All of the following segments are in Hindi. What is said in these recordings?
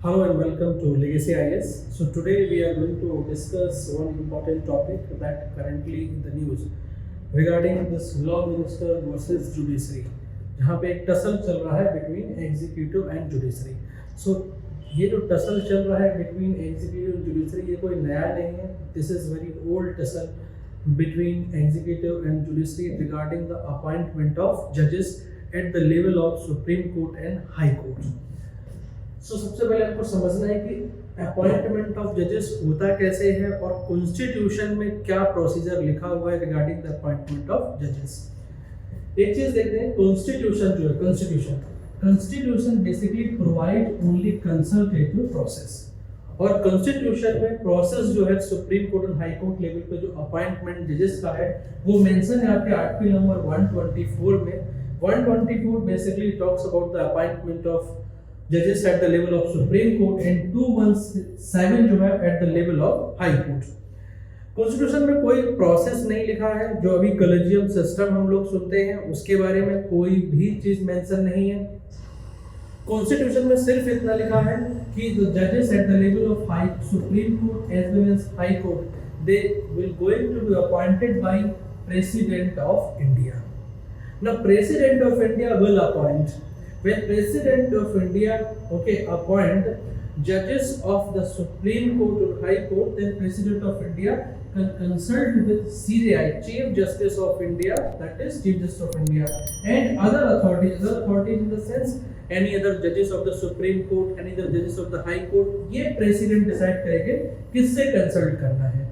Hello and welcome to Legacy IS. So today we are going to discuss one important topic that currently in the news regarding this law minister versus judiciary, जहाँ पे एक टसल चल रहा है between executive and judiciary. So ये जो टसल चल रहा है between executive and judiciary ये कोई नया नहीं है. This is very old tussle between executive and judiciary regarding the appointment of judges at the level of Supreme Court and High Court. सबसे पहले आपको समझना है कि अपॉइंटमेंट ऑफ जजेस होता कैसे है और कॉन्स्टिट्यूशन में क्या प्रोसीजर लिखा हुआ है रिगार्डिंग द अपॉइंटमेंट ऑफ जजेस। एक चीज देखते हैं, कॉन्स्टिट्यूशन जो है constitution basically provide only consultative process, और कॉन्स्टिट्यूशन में प्रोसेस जो है सुप्रीम कोर्ट और हाई कोर्ट लेवल पे जो अपॉइंटमेंट जजेस का है वो मेंशन है आपके आर्टिकल नंबर 124 में। 124 basically talks about the appointment of जजेस at the level of supreme court and 217 जो है at the level of high court. Constitution में कोई प्रोसेस नहीं लिखा है, जो अभी कॉलेजियम सिस्टम हम लोग सुनते हैं उसके बारे में कोई भी चीज मेंशन नहीं है। कॉन्स्टिट्यूशन में सिर्फ इतना लिखा है कि द जजेस at the level of high supreme court as well as high court they will going to be appointed by president of India. Now president of India will appoint, when President of India appoint judges of the Supreme Court or High Court, then President of India can consult with CJI, Chief Justice of India, that is Chief Justice of India, and other authorities in the sense any other judges of the Supreme Court, any other judges of the High Court, ये President decide करेंगे किससे consult करना है।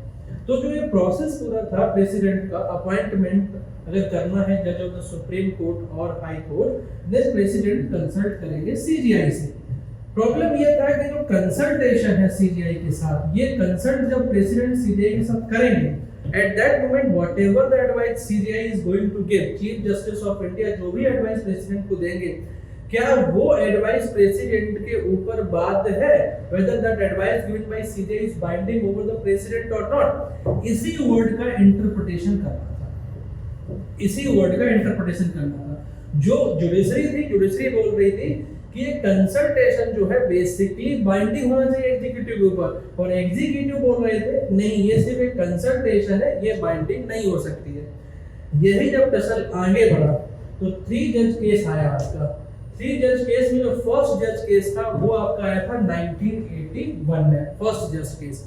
तो जो ये प्रोसेस पूरा था प्रेसिडेंट का अपॉइंटमेंट अगर करना है जज ऑफ द सुप्रीम कोर्ट और high court, then president consult करेंगे सीजीआई से। प्रॉब्लम ये था कि जो कंसल्टेशन है सीजीआई के साथ, ये कंसल्ट जब प्रेसिडेंट सीजीआई के साथ करेंगे, at that moment whatever the advice CJI is going to give, chief justice of India जो भी एडवाइस प्रेसिडेंट को देंगे, क्या वो एडवाइस प्रेसिडेंट के ऊपर बाध्य है, whether that advice given by CJI is binding over the president or not। इसी वर्ड का इंटरप्रिटेशन करना था, इसी वर्ड का इंटरप्रिटेशन करना था। जो जुडिशरी बोल रही थी कि ये कंसल्टेशन जो है बेसिकली बाइंडिंग होना चाहिए एग्जीक्यूटिव के ऊपर, और एग्जीक्यूटिव बोल रहे थे नहीं ये सिर्फ एक कंसल्टेशन है, ये बाइंडिंग नहीं हो सकती है। यही जब टसल आगे बढ़ा तो 3 जज केस आया आपका। 3 जज केस में जो फर्स्ट जज केस था वो आपका आया था 1981 में, फर्स्ट जज केस।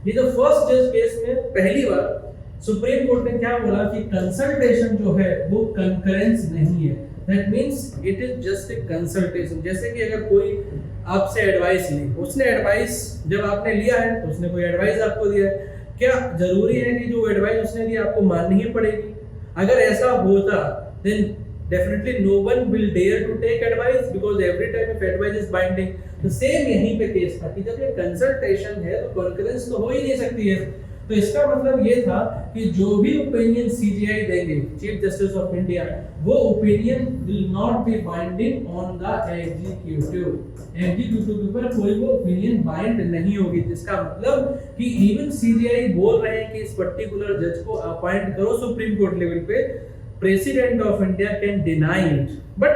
ये जो फर्स्ट जज केस में पहली बार सुप्रीम कोर्ट ने क्या बोला कि कंसल्टेशन जो है वो कंकरेंस नहीं है, that means it is just a consultation. जैसे कि अगर कोई आपसे एडवाइस ली, उसने एडवाइस जब आपने लिया है तो उसने कोई एडवाइस आपको दिया है, क्या जरूरी है कि जो एडवाइस उसने दी आपको माननी ही पड़ेगी? अगर ऐसा होता then definitely no one will dare to take advice because every time if advice is binding, तो सेम यहीं पे केस था कि जब ये कंसल्टेशन है तो कॉन्करेंस तो हो ही नहीं सकती है। तो इसका मतलब ये था कि जो भी ओपिनियन सीजीआई देंगे, चीफ जस्टिस ऑफ इंडिया, वो opinion will not be binding on the executive. Executive के ऊपर कोई वो ओपिनियन बाइंड नहीं होगी, जिसका मतलब कि इवन सीजीआई बोल रहे हैं कि इस पर्टिकुलर जज को अपॉइंट करो सुप्रीम कोर्ट लेवल पे, president of India can deny it. But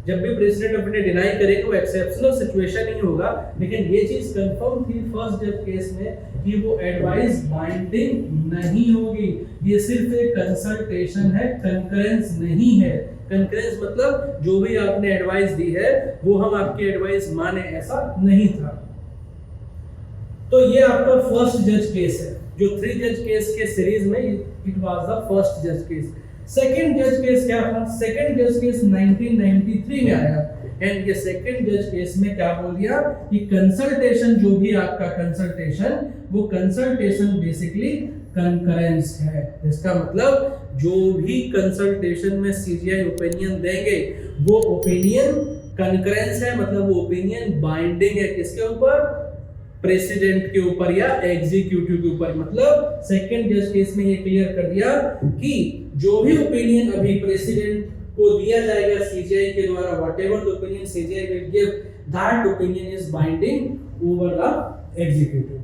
जब भी प्रेसिडेंट ऑफ इंडिया डिनाई करेगा वो एक्सेप्शनल सिचुएशन ही होगा, लेकिन ये चीज कंफर्म थी फर्स्ट जज केस में कि वो एडवाइस बाइंडिंग नहीं होगी, ये सिर्फ एक कंसल्टेशन है, कंकरेंस नहीं है। कंकरेंस मतलब जो भी आपने एडवाइस दी है वो हम आपकी एडवाइस माने, ऐसा नहीं था। तो ये आपका फर्स्ट जज केस है, जो 3 जज केस के सीरीज में इट वाज द फर्स्ट जज केस। सेकंड जज केस क्या था? सेकंड जज केस 1993 में आया, एंड ये सेकंड जज केस में क्या बोल दिया कि कंसल्टेशन जो भी आपका कंसल्टेशन, वो कंसल्टेशन बेसिकली कंकरेंस है। इसका मतलब जो भी कंसल्टेशन में सीजीआई ओपिनियन देंगे वो ओपिनियन कंकरेंस है, मतलब वो ओपिनियन बाइंडिंग है किसके ऊपर? प्रेसिडेंट के ऊपर या एग्जीक्यूटिव के ऊपर। मतलब सेकंड जज केस में ये क्लियर कर दिया कि जो भी ओपिनियन अभी प्रेसिडेंट को दिया जाएगा सीजीआई के द्वारा, whatever the opinion CGI will give, that opinion is binding over the executive.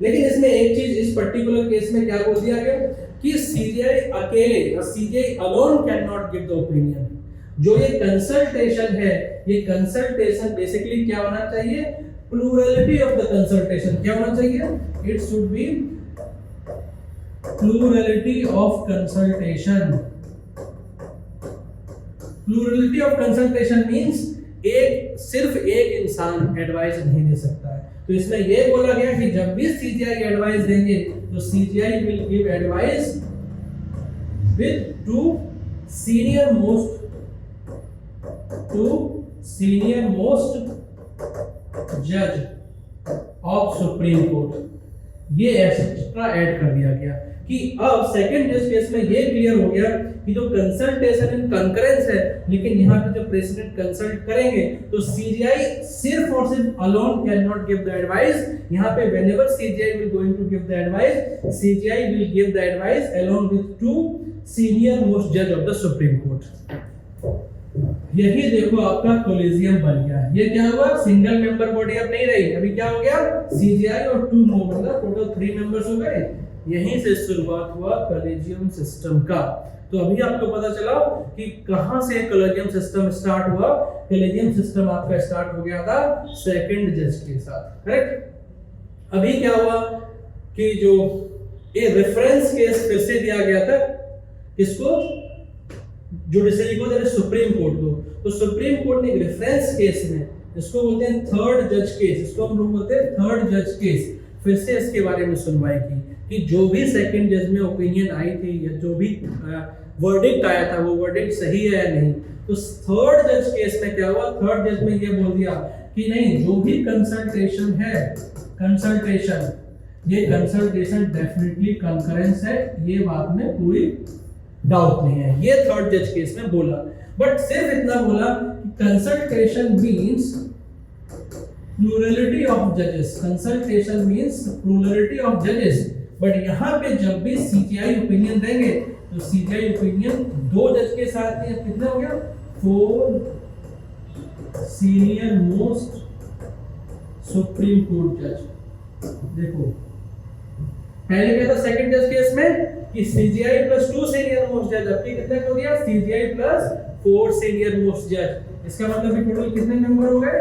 लेकिन इसमें एक चीज इस पर्टिकुलर केस में क्या बोल दिया गया कि सीजीआई अकेले, CGI alone can not give the opinion. जो ये कंसल्टेशन है, ये कंसल्टेशन बेसिकली क्या होना चाहिए? प्लूरलिटी ऑफ द कंसल्टेशन क्या होना चाहिए? It should be plurality of consultation. Plurality of consultation means सिर्फ एक इंसान एडवाइस नहीं दे सकता है। तो इसमें यह बोला गया कि जब भी सीजीआई एडवाइस देंगे तो CGI will give advice with two senior most जज ऑफ सुप्रीम कोर्ट। ये एक्स्ट्रा ऐड कर दिया गया कि अब सेकंड जज केस में ये क्लियर हो गया कि जो कंसल्टेशन इन कंकरेंस है, लेकिन यहाँ पे जब प्रेसिडेंट कंसल्ट करेंगे तो सीजीआई सिर्फ और सिर्फ alone can not give the advice. यहाँ पे whenever CJI will going to give the advice, CJI will give the advice alone with two senior most जज ऑफ द सुप्रीम कोर्ट। यही देखो आपका कोलिजियम बन गया। ये क्या हुआ? सिंगल मेंबर बॉडी अब नहीं रही, अभी क्या हो गया? सीजीआई और 2 मोर, मतलब टोटल 3 मेंबर्स हो गए। यहीं से शुरुआत हुआ कॉलेजियम सिस्टम का। तो अभी आपको पता चला कि कहां से कॉलेजियम सिस्टम स्टार्ट हुआ। कॉलेजियम सिस्टम आपका स्टार्ट हो गया था सेकंड जज के साथ, करेक्ट। अभी क्या हुआ कि जो ये रेफरेंस केस फिर से दिया गया था, किसको? जुडिशरी को, जैसे सुप्रीम कोर्ट को। तो सुप्रीम कोर्ट ने रेफरेंस केस में, इसको बोलते हैं थर्ड जज केस, इसको हम लोग बोलते हैं थर्ड जज केस, फिर से इसके बारे में सुनवाई की कि जो भी सेकंड जज में ओपिनियन आई थी या जो भी वर्डिक्ट आया था वो वर्डिक्ट सही है या नहीं। तो थर्ड जज केस में क्या हुआ? थर्ड जज में ये बोल दिया कि नहीं, जो भी कंसल्टेशन है, ये कंसल्टेशन डेफिनेटली कंकरेंस है, ये बात में कोई डाउट नहीं है। ये थर्ड जज केस में बोला, बट सिर्फ इतना बोला कि कंसल्टेशन मींस प्लूरलिटी ऑफ जजेस, कंसल्टेशन मींस प्लूरलिटी ऑफ जजेस। बट यहाँ पे जब भी सीजीआई ओपिनियन देंगे तो सीजीआई ओपिनियन 2 जज के साथ है, कितना हो गया? 4 सीनियर मोस्ट सुप्रीम कोर्ट जज। देखो पहले क्या था सेकंड जज केस में कि सीजीआई प्लस 2 सीनियर मोस्ट जज, अभी कितने हो गया? सीजीआई प्लस 4 सीनियर मोस्ट जज। इसका मतलब कि टोटल कितने मेंबर हो गए?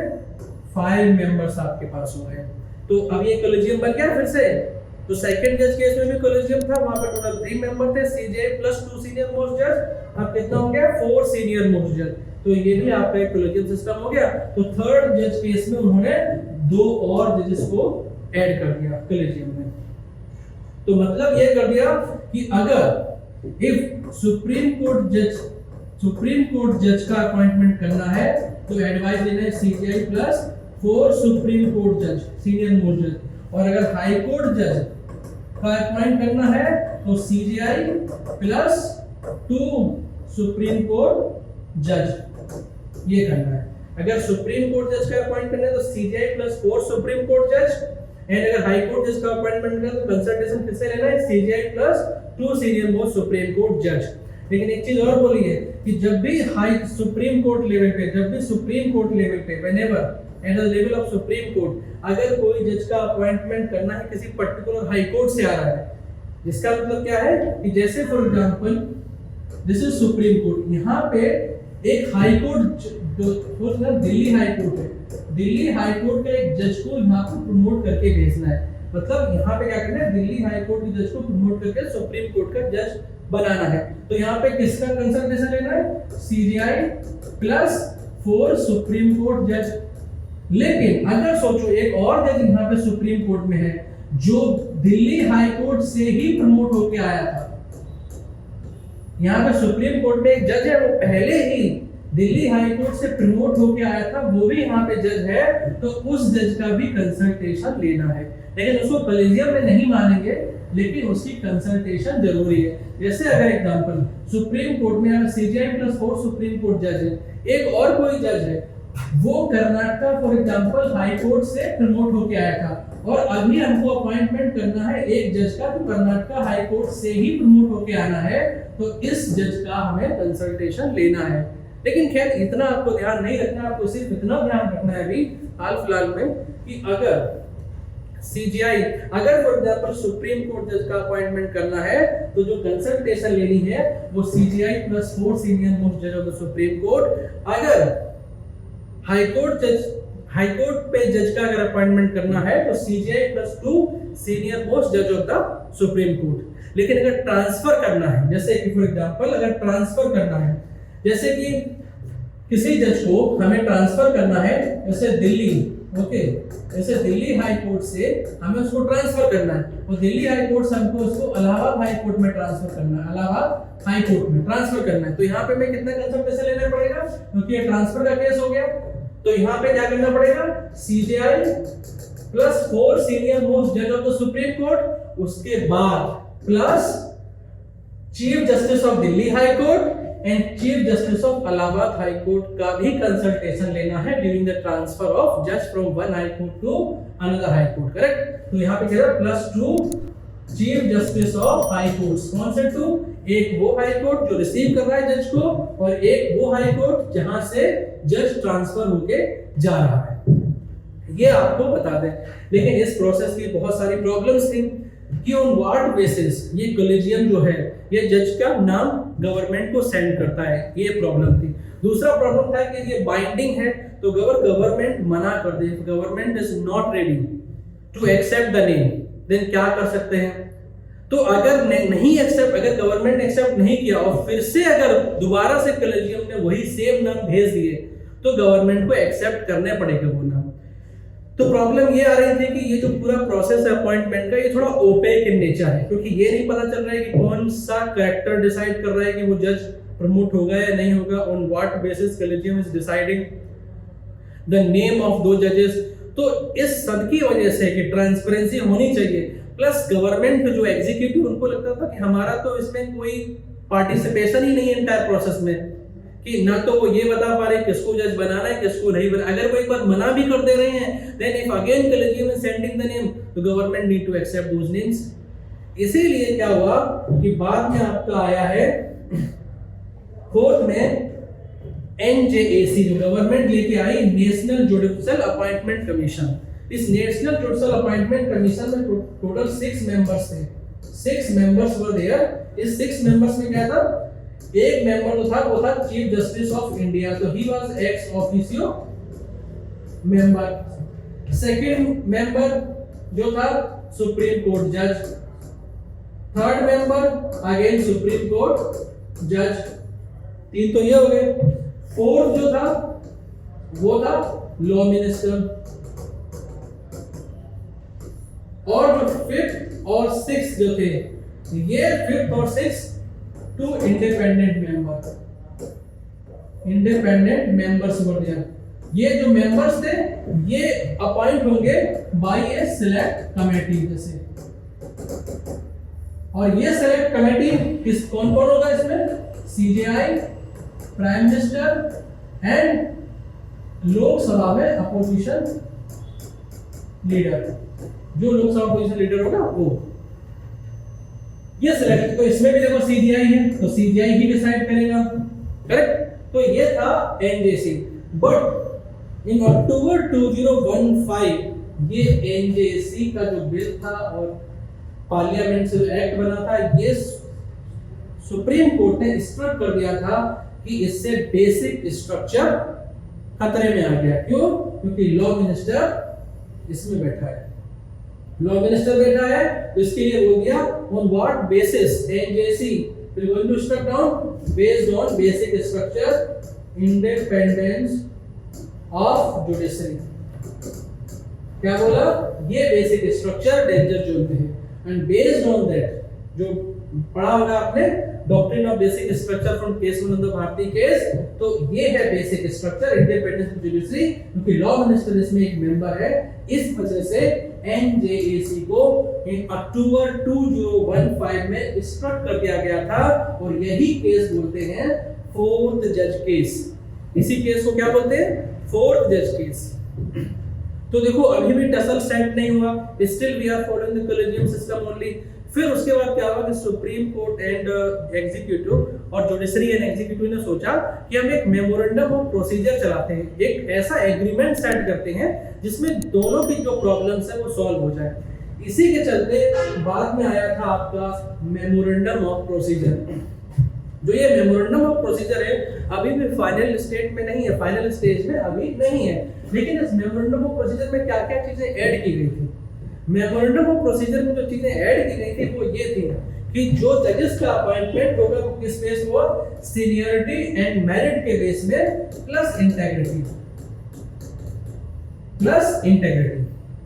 5 मेंबर्स आपके पास हो गए। तो अब ये कॉलेजियम बन गया फिर से। तो सेकंड जज केस में भी कॉलेजियम था, वहां पे टोटल 3 मेंबर थे, सीजीआई प्लस 2 सीनियर मोस्ट जज। अब कितना हो गया? 4 सीनियर मोस्ट जज। तो ये भी आपका एक कॉलेजियम सिस्टम हो गया। तो थर्ड जज केस में उन्होंने 2 और जजेस को ऐड कर दिया कॉलेजियम में। तो मतलब ये कर दिया कि अगर इफ सुप्रीम कोर्ट जज का अपॉइंटमेंट करना है तो एडवाइस लेना है सीजीआई प्लस 4 सुप्रीम कोर्ट जज, सीनियर मोस्ट जज। और अगर हाई कोर्ट जज का अपॉइंट करना है तो सीजीआई प्लस 2 सुप्रीम कोर्ट जज ये करना है। अगर सुप्रीम कोर्ट जज का अपॉइंट करना है तो सीजीआई प्लस 4 सुप्रीम कोर्ट जज। एंड अगर हाई कोर्ट जज का अपॉइंटमेंट करना है तो कंसल्टेशन किससे लेना है? CGI plus 2 senior most supreme court जज। लेकिन एक चीज और बोली है कि जब भी सुप्रीम कोर्ट लेवल पे whenever eight the level of supreme court अगर कोई जज का अपॉइंटमेंट करना है किसी पर्टिकुलर हाई कोर्ट से आ रहा है, जिसका मतलब क्या है कि जैसे for example this is supreme court, यहाँ पे एक हाई कोर्ट जो दिल्ली हाई कोर्ट है, दिल्ली हाई कोर्ट का एक जज को यहाँ पे प्रमोट करके भेजना है। मतलब यहाँ पे क्या करना है? दिल्ली हाई कोर्ट के जज को प्रमोट करके सुप्रीम कोर्ट का जज बनाना है। तो यहाँ पे किसका कंसल्टेशन लेना है? सीजीआई प्लस 4 सुप्रीम कोर्ट जज। लेकिन अगर सोचो एक और जज यहाँ पे सुप्रीम कोर्ट में है जो दिल्ली हाई कोर्ट से ही प्रमोट होके आया था। यहाँ पे सुप्रीम कोर्ट में एक जज है, वो पहले ही दिल्ली हाई कोर्ट से प्रमोट होके आया था, वो भी यहाँ पे जज है, तो उस जज का भी कंसल्टेशन लेना है। लेकिन उसको कॉलेजियम में नहीं मानेंगे, लेकिन उसकी कंसल्टेशन जरूरी है। जैसे अगर एग्जांपल सुप्रीम कोर्ट में अगर सीजीआई प्लस 4 सुप्रीम कोर्ट जज है, एक और कोई जज है वो Karnataka for example high court से प्रमोट होके आया था और अभी हमको अपॉइंटमेंट करना है एक जज का जो कर्नाटक हाई कोर्ट से ही प्रमोट होके आना है, तो इस जज का हमें कंसल्टेशन लेना है। लेकिन खैर इतना आपको ध्यान नहीं रखना, आपको सिर्फ इतना ध्यान रखना है अभी हाल फिलहाल में कि अगर सीजीआई अगर फॉर एग्जांपल सुप्रीम कोर्ट जज का अपॉइंटमेंट करना है तो जो कंसल्टेशन लेनी है वो सीजीआई प्लस 4 सीनियर मोस्ट जज ऑफ द सुप्रीम कोर्ट। अगर हाई हाई कोर्ट पे जज का अगर अपॉइंटमेंट करना है तो CJI प्लस 2 सीनियर मोस्ट जज ऑफ द सुप्रीम कोर्ट। लेकिन अगर ट्रांसफर करना है, जैसे कि फॉर एग्जांपल अगर ट्रांसफर करना है, जैसे कि किसी जज को हमें ट्रांसफर करना है, जैसे दिल्ली, ओके, जैसे दिल्ली हाई कोर्ट से हमें उसको ट्रांसफर करना है और दिल्ली हाई कोर्ट से हमको उसको इलाहाबाद हाई कोर्ट में ट्रांसफर करना है, इलाहाबाद हाई कोर्ट में ट्रांसफर करना है। तो यहाँ पे मैं कितना कंसल्टेशन लेना पड़ेगा, क्योंकि ये ट्रांसफर का केस हो गया। तो यहाँ पे क्या करना पड़ेगा, CJI प्लस 4 सीनियर मोस्ट जज ऑफ द सुप्रीम कोर्ट, उसके बाद plus chief justice of Delhi high court and chief justice of Allahabad high court का भी कंसल्टेशन लेना है ड्यूरिंग द ट्रांसफर ऑफ जज from one high court to another high court, correct. तो यहाँ पे क्या है, plus 2 chief justice of high court. कौन से 2? एक वो हाई कोर्ट जो रिसीव कर रहा है जज को, और एक वो हाई कोर्ट जहां से जज ट्रांसफर होके जा रहा है। ये आपको बता दें। लेकिन इस प्रोसेस की बहुत सारी प्रॉब्लम्स थी कि ऑन व्हाट बेसिस ये कॉलेजियम जो है ये जज का नाम गवर्नमेंट को सेंड करता है, ये प्रॉब्लम थी। दूसरा प्रॉब्लम था कि ये बाइंडिंग है, तो गवर्नमेंट मना कर दे, government is not ready to accept the name, then क्या कर सकते हैं। तो अगर नहीं एक्सेप्ट, अगर गवर्नमेंट ने एक्सेप्ट नहीं किया और फिर से अगर दोबारा से कॉलेजियम ने वही सेम नाम भेज दिए तो गवर्नमेंट को एक्सेप्ट करने पड़ेगा वो नाम। तो प्रॉब्लम ये आ रही थी कि ये जो पूरा प्रोसेस है अपॉइंटमेंट का, ये थोड़ा ओपेक इन नेचर है, क्योंकि ये नहीं पता चल रहा है कि कौन सा कैरेक्टर डिसाइड कर रहा है कि वो जज प्रमोट होगा या नहीं होगा, on what basis collegium is deciding the name of दो जजेस। तो इस सब की वजह से कि ट्रांसपेरेंसी होनी चाहिए, प्लस गवर्नमेंट जो एग्जीक्यूटिव, उनको लगता था कि हमारा तो इसमें कोई पार्टिसिपेशन ही नहीं है एंटायर प्रोसेस में, कि ना तो वो ये बता पा रहे किसको जज बनाना है किसको नहीं बनाना। अगर वो एक बार मना भी कर दे रहे हैं, then if again collegium is sending the name, तो government need to accept those names. इसीलिए क्या हुआ कि बाद में आपका आया है फोर्थ में NJAC, जो गवर्नमेंट लेके आई, नेशनल जुडिशियल अपॉइंटमेंट कमीशन। इस नेशनल जुडिशियल अपॉइंटमेंट कमीशन में टोटल 6 मेंबर्स थे, 6 मेंबर्स वर देयर। इस 6 मेंबर्स में क्या था, एक मेंबर जो था वो था चीफ जस्टिस ऑफ इंडिया, तो he was ex officio member. Second member जो था सुप्रीम कोर्ट जज, third member again supreme court जज। 3 तो ये हो गए। फोर्थ जो था वो था लॉ मिनिस्टर, और जो फिफ्थ और सिक्स्थ जो थे, ये फिफ्थ और sixth 2 independent members were there. ये जो मेंबर्स थे ये अपॉइंट होंगे बाय ए सिलेक्ट कमेटी जैसे, और ये सिलेक्ट कमेटी किस कौन कौन होगा इसमें, CJI, prime minister and Lok Sabha में अपोजिशन लीडर, जो लोकसभा अपोजिशन लीडर होगा वो ये सिलेक्ट। तो इसमें भी देखो CJI है, तो CJI ही डिसाइड करेगा, करेक्ट। तो ये था NJAC। बट इन अक्टूबर 2015 ये NJAC का जो बिल था और पार्लियामेंट से एक्ट बना था, ये सुप्रीम कोर्ट ने स्ट्रक कर दिया था कि इससे बेसिक स्ट्रक्चर खतरे में आ गया। क्यों? क्योंकि लॉ मिनिस्टर इसमें बैठा है, लॉ मिनिस्टर बैठा है, तो इसके लिए बोल दिया on what basis NJAC will going to struck down based on basic structure, independence of judiciary। क्या बोला, ये बेसिक स्ट्रक्चर डेंजर जोन में है, एंड बेस्ड ऑन दैट, जो पढ़ा होगा आपने doctrine of basic structure from case number Bharati case, तो ये है basic structure, independence of judiciary, क्योंकि लॉ मिनिस्टर इसमें एक मेंबर है। इस वजह से NJAC को इन अक्टूबर 2015 में स्ट्रक कर दिया गया था, और यही केस बोलते हैं फोर्थ जज केस। इसी केस को क्या बोलते हैं, फोर्थ जज केस। तो देखो अभी भी टसल सेट नहीं हुआ, still we are following the collegium system only. फिर उसके बाद क्या हुआ कि सुप्रीम कोर्ट एंड एग्जीक्यूटिव और जुडिशरी एंड एग्जीक्यूटिव ने सोचा कि हम एक मेमोरेंडम ऑफ प्रोसीजर चलाते हैं, एक ऐसा एग्रीमेंट सेट करते हैं जिसमें दोनों की जो प्रॉब्लम्स है वो सॉल्व हो जाए। इसी के चलते बाद में आया था आपका मेमोरेंडम ऑफ प्रोसीजर। जो ये मेमोरेंडम ऑफ प्रोसीजर है अभी भी फाइनल स्टेट में नहीं है, फाइनल स्टेज में अभी नहीं है, लेकिन इस मेमोरेंडम ऑफ प्रोसीजर में क्या क्या चीजें ऐड की गई थी। मेमोरेंडम ऑफ प्रोसीजर में जो चीजें ऐड की गई थी वो ये थी कि जो जजेस का अपॉइंटमेंट होगा वो किस बेस हुआ, सीनियरिटी एंड मेरिट के बेस में प्लस इंटेग्रिटी,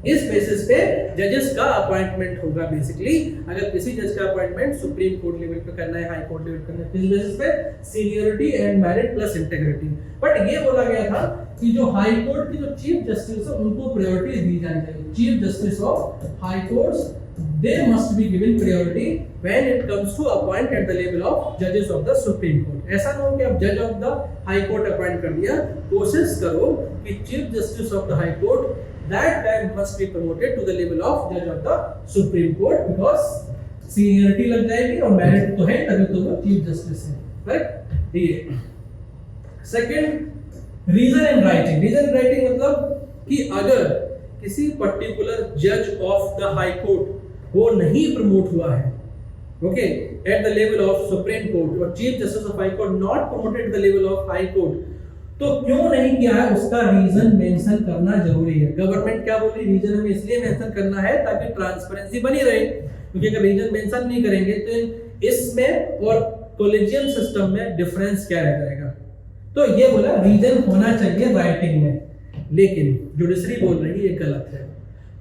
इस बेसिस पे जजेस का अपॉइंटमेंट होगा। बेसिकली अगर किसी जज का अपॉइंटमेंट सुप्रीम कोर्ट लेवल पे करना है, हाई कोर्ट लेवल पे करना है, किस बेसिस पे, seniority and merit plus integrity. But ये बोला गया था कि जो हाई कोर्ट की जो चीफ जस्टिस है उनको प्रायोरिटी दी जानी चाहिए। Chief justice of high courts they must be given priority when it comes to appoint at the level of judges of the supreme court। ऐसा ना हो कि आप जज of the high court appoint कर दिया, कोशिश करो कि chief justice of the high court that time must be promoted to the level of judge of the supreme court because seniority लग जाएगी और merit तो है तभी तो वो चीफ जस्टिस है, करेक्ट। ये सेकंड रीजन इन राइटिंग मतलब कि अगर किसी पर्टिकुलर जज ऑफ द हाई कोर्ट वो नहीं प्रमोट हुआ है, okay, at the level of supreme court और chief justice of high court not promoted at the level of high court, तो क्यों नहीं किया है उसका रीजन मेंशन करना जरूरी है। गवर्नमेंट क्या बोल रही है, रीजन हमें इसलिए मेंशन करना है ताकि ट्रांसपेरेंसी बनी रहे, क्योंकि अगर रीजन मेंशन नहीं करेंगे तो इसमें और कॉलेजियम सिस्टम में डिफरेंस क्या रह जाएगा। तो ये बोला रीजन होना चाहिए राइटिंग में, लेकिन जुडिशरी बोल रही है ये गलत है।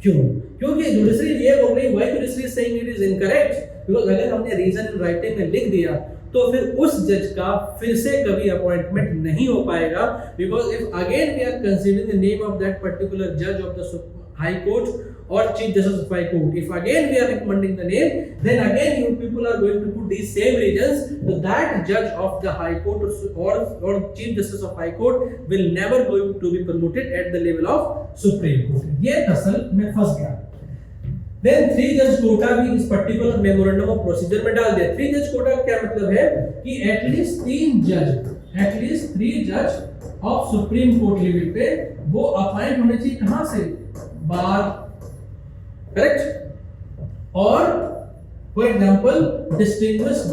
क्यों? क्योंकि जुडिशरी ये बोल रही है, why judiciary saying it is incorrect, because अगर हमने रीजन इन राइटिंग में लिख दिया तो फिर उस जज का फिर से कभी अपॉइंटमेंट नहीं हो पाएगा, because if again we are considering the name of that particular जज of the high court or chief justice of high court, if again we are recommending the name, then again you people are going to put these same reasons, so that judge of the high court or chief justice of high court will never going to be promoted at the level of supreme court। ये असल में फंस गया। Then 3 judge quota भी इस पर्टिकुलर मेमोरेंडम ऑफ प्रोसीजर में डाल दिया। 3 judge quota का क्या मतलब है कि एटलीस्ट 3 जज ऑफ सुप्रीम कोर्ट लेवल पे वो अपॉइंट होने चाहिए, कहां से, बार, करेक्ट, और फॉर एग्जांपल डिस्टिंग्विश्ड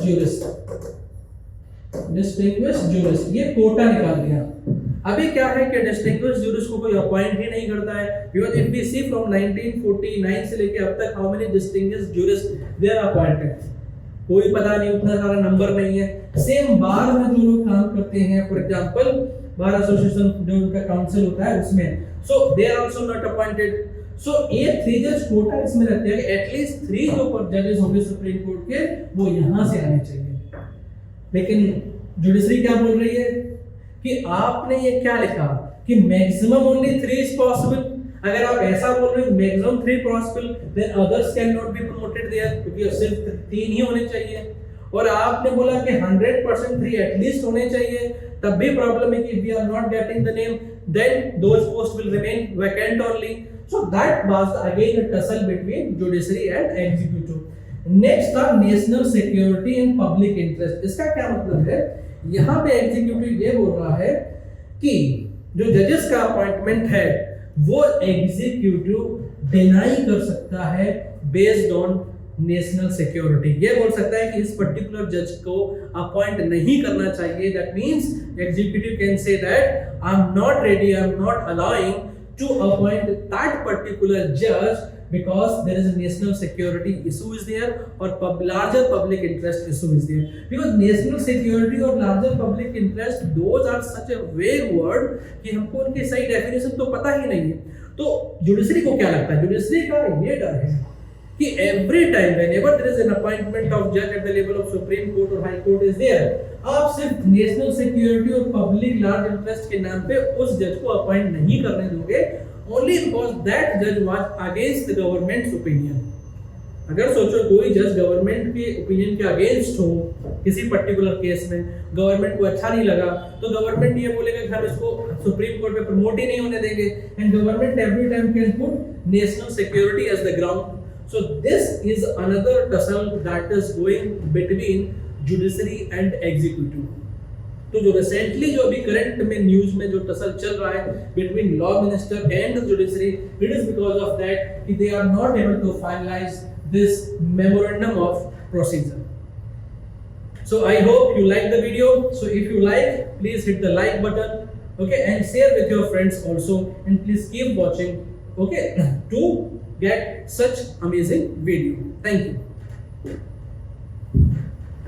जूरिस्ट, ये कोटा निकाल दिया। अभी क्या है कि डिस्टिंग्विश्ड जूरिस्ट को कोई अपॉइंट ही नहीं करता है, because if we see from 1949 से लेके अब तक how many distinguished jurist they are appointed, कोई पता नहीं, उतना सारा नंबर नहीं है। सेम बार में जो लोग काम करते हैं, फॉर एग्जांपल बार एसोसिएशन जो उनका काउंसिल होता है उसमें, so they are also not appointed. So ये 3 जज कोटा इसमें रहते हैं कि एटलीस्ट 3 जो जजेस होंगे सुप्रीम कोर्ट के वो यहां से आने चाहिए। लेकिन जुडिशरी क्या बोल रही है कि आपने ये क्या लिखा कि मैक्सिमम ओनली 3 इज पॉसिबल। अगर आप ऐसा बोल रहे हो maximum 3 possible, then others can not be promoted there, क्योंकि सिर्फ 3 ही होने चाहिए। और आपने बोला कि 100% 3 एटलीस्ट होने चाहिए, तब भी प्रॉब्लम है कि we are not getting the name, then those post will remain vacant only. So that was again a tussle between judiciary and executive। Next था national security and public interest। इसका क्या मतलब है, यहाँ पे एग्जीक्यूटिव ये बोल रहा है कि जो जजेस का अपॉइंटमेंट है वो एग्जीक्यूटिव डिनाई कर सकता है बेस्ड ऑन नेशनल सिक्योरिटी। ये बोल सकता है कि इस पर्टिकुलर जज को अपॉइंट नहीं करना चाहिए। That means executive can say that I am not ready, I am not allowing to appoint that particular judge because there is a national security issue is there or larger public interest issue is there। because national security और larger public interest those are such a vague word कि हमको उनकी सही definition तो पता ही नहीं है। तो जुडिशरी को क्या लगता है, जुडिशरी का ये डर है कि every time whenever there is an appointment of judge at the level of supreme court or high court is there, आप सिर्फ नेशनल सिक्योरिटी और पब्लिक लार्ज इंटरेस्ट के नाम पे उस जज को अपॉइंट नहीं करने दोगे, ओनली बिकॉज दैट जज was against the governments opinion. अगर सोचो कोई जज गवर्नमेंट के ओपिनियन के अगेंस्ट हो किसी पर्टिकुलर केस में, गवर्नमेंट को अच्छा नहीं लगा, तो गवर्नमेंट ये बोलेगा कि हम इसको सुप्रीम कोर्ट पे प्रमोट ही नहीं होने देंगे, and government every time can put national security as the ground. So this is another tussle that is going between judiciary and executive। तो जो रिसेंटली जो अभी करंट में न्यूज में जो टसल चल रहा है between law minister and the judiciary, it is because of that कि they are not able to finalise this memorandum of procedure. So I hope you like the video. So if you like, please hit the like button, okay, and share with your friends also, and please keep watching, okay, to get such amazing video. Thank you.